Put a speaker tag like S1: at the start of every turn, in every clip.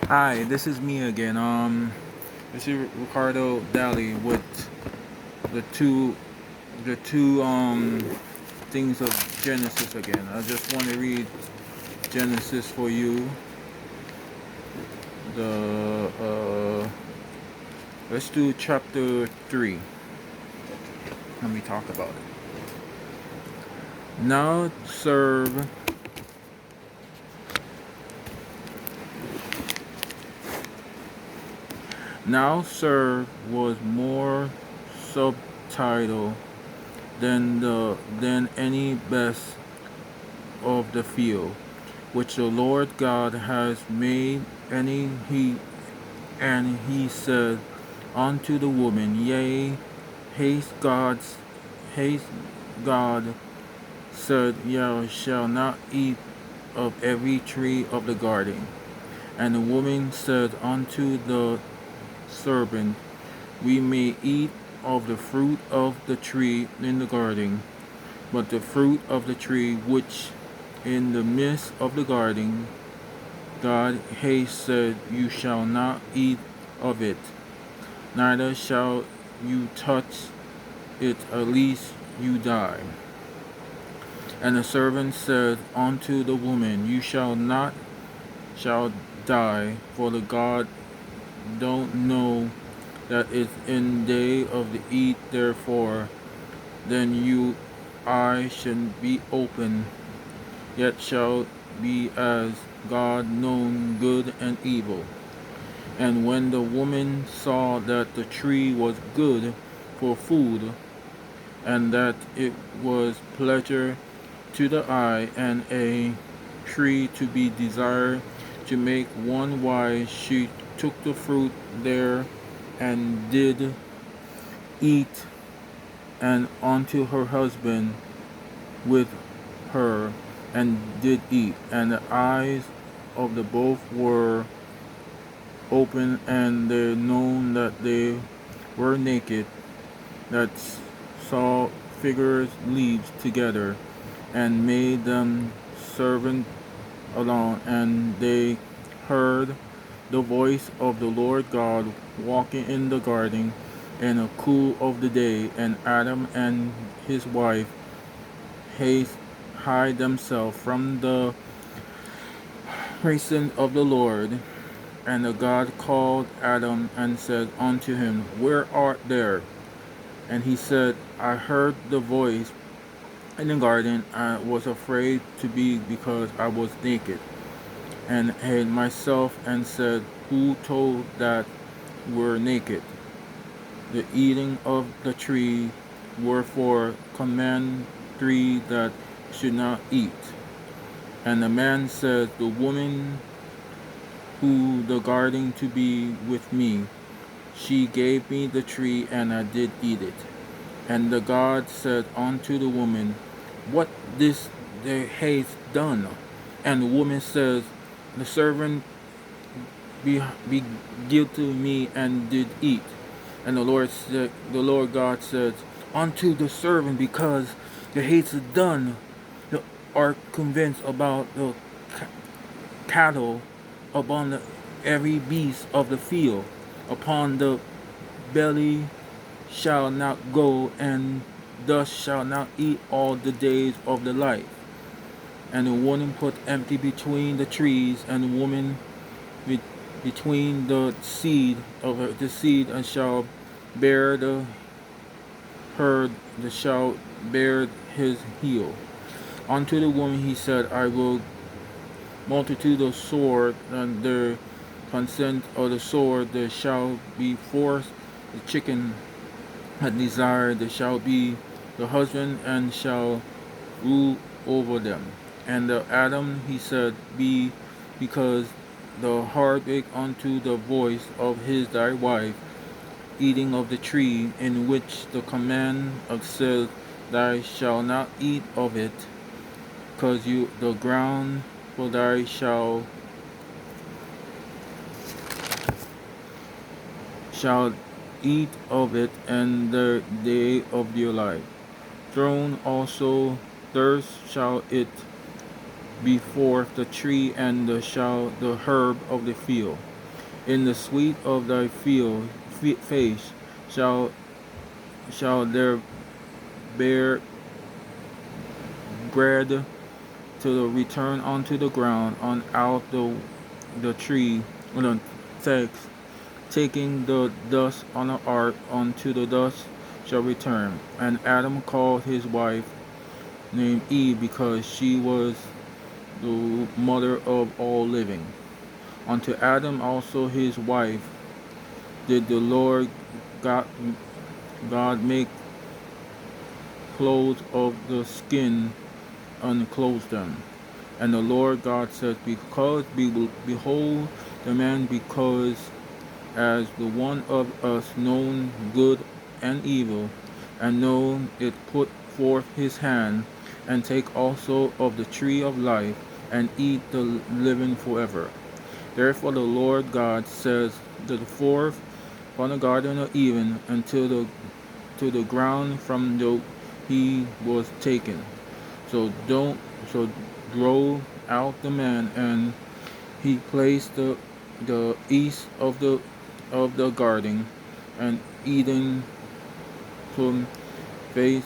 S1: Hi, this is me again. This is Ricardo Daly with the two things of Genesis again. I just want to read Genesis for you. The Let's do chapter 3. Let me talk about it. Now serve Now serve was more subtitle than any best of the field, which the Lord God has made, and he said unto the woman, Yea, haste God said, Thou shalt not eat of every tree of the garden. And the woman said unto the serpent, We may eat of the fruit of the tree in the garden, but the fruit of the tree which in the midst of the garden God hath said, You shall not eat of it, neither shall you touch it, lest you die. And the servant said unto the woman, You shall not shall die, for the God don't know that it's in day of the eat therefore, then you eye should be open, yet shall be as God known good and evil. And when the woman saw that the tree was good for food, and that it was pleasure to the eye, and a tree to be desired to make one wise, she took the fruit there and did eat, and unto her husband with her, and did eat. And the eyes of the both were open, and they known that they were naked, that saw figures leaves together, and made them servant alone. And they heard the voice of the Lord God walking in the garden in the cool of the day, and Adam and his wife haste hide themselves from the presence of the Lord. And the God called Adam and said unto him, Where art thou? And he said, I heard the voice in the garden. I was afraid to be, because I was naked, and hid myself. And said, Who told that we're naked? The eating of the tree wherefore command three that should not eat. And the man said, The woman who the garden to be with me, she gave me the tree, and I did eat it. And the God said unto the woman, What this thou hast done? And the woman says, The servant be guilty of me, and did eat. And the Lord God said unto the servant, Because the hates done, you are convinced about the cattle, upon every beast of the field, upon the belly shall not go, and thus shall not eat all the days of the life. And the woman put empty between the trees, and the woman be, between the seed of the seed, and shall bear the herd, that shall bear his heel. Unto the woman he said, I will multitude of sword, and the consent of the sword there shall be forced. The chicken had desired, there shall be the husband, and shall rule over them. And the Adam he said, Be because the heartache unto the voice of his thy wife, eating of the tree in which the command of said, Thou shalt not eat of it, because you the ground for thou shalt eat of it, and the day of your life. Thrown also thirst shall it be forth the tree, and shall the herb of the field. In the sweet of thy face shall there bear bread to the return unto the ground on out the tree on the text, taking the dust on the ark unto the dust shall return. And Adam called his wife named Eve because she was the mother of all living. Unto Adam also his wife did the Lord God, God make clothes of the skin and clothed them. And the Lord God said, behold the man, because as the one of us known good and evil, and known it put forth his hand, and take also of the tree of life, and eat the living forever. Therefore the Lord God says to the fourth from the garden of Eden until to the ground from the he was taken. So don't so drove out the man, and he placed the east of the garden, and Eden from face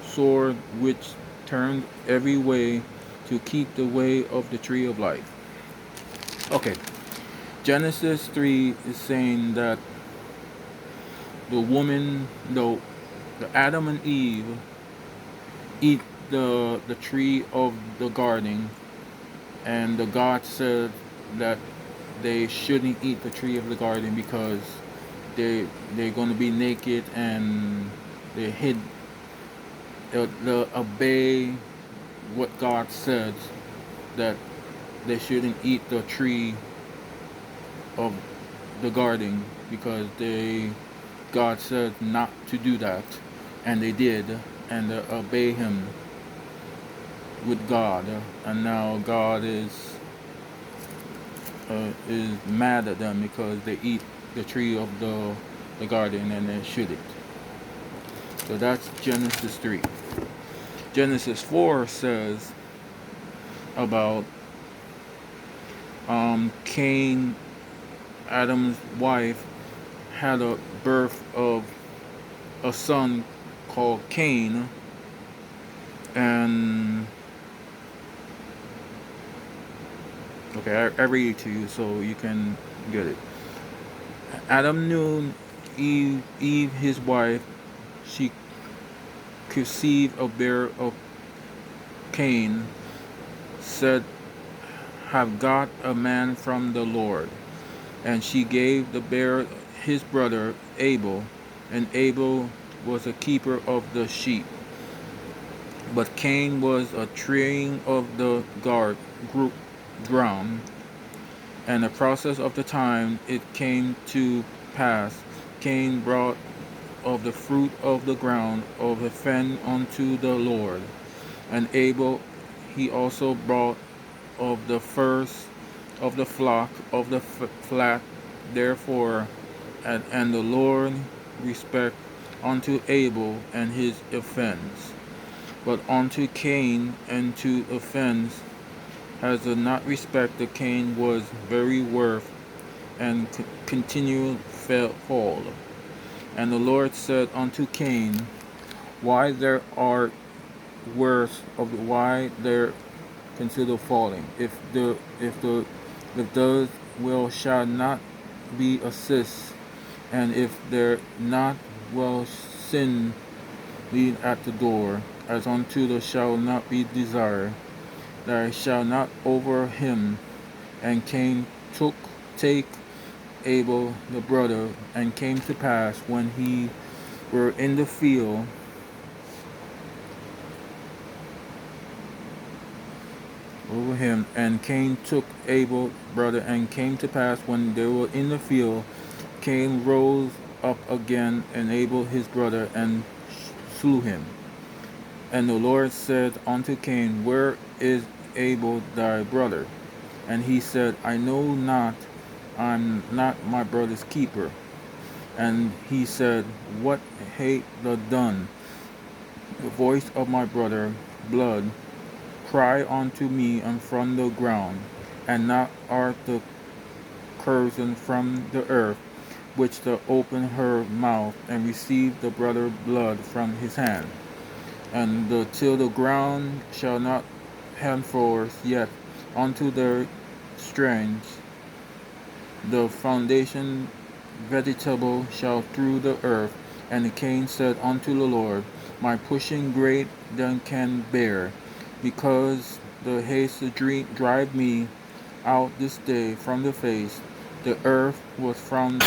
S1: sword which turned every way to keep the way of the tree of life. Okay, Genesis 3 is saying that the woman, the Adam and Eve eat the tree of the garden, and the God said that they shouldn't eat the tree of the garden because they're going to be naked, and they hid the obey what God said, that they shouldn't eat the tree of the garden because they God said not to do that, and they did, and obey Him with God, and now God is mad at them because they eat the tree of the garden and they shouldn't. So that's Genesis 3. Genesis 4 says about Cain, Adam's wife, had a birth of a son called Cain, and okay, I read it to you so you can get it. Adam knew Eve his wife, she conceived a bear of Cain, said, have got a man from the Lord. And she gave the bear his brother Abel, and Abel was a keeper of the sheep. But Cain was a treeing of the ground, and the process of the time it came to pass, Cain brought of the fruit of the ground of a fen unto the Lord, and Abel he also brought of the first of the flock of the flat. Therefore, and the Lord respect unto Abel and his offense, but unto Cain and to offense has a not respect. The Cain was very worth and continual fall. And the Lord said unto Cain, why there are worse of why there consider falling? If those will shall not be assist, and if there not will sin lead at the door, as unto the shall not be desire, that I shall not over him. And Cain take Abel the brother, and came to pass when he were in the field over him, and Cain took Abel brother, and came to pass when they were in the field, Cain rose up again and Abel his brother, and slew him. And the Lord said unto Cain, where is Abel thy brother? And he said, I know not, I'm not my brother's keeper. And he said, what hate thou done? The voice of my brother blood cry unto me and from the ground, and not art the cursing from the earth, which to open her mouth, and receive the brother blood from his hand. And till the ground shall not henceforth yet unto their strength, the foundation vegetable shall through the earth. And Cain said unto the Lord, my pushing great than can bear, because the haste to drive me out this day from the face. The earth was from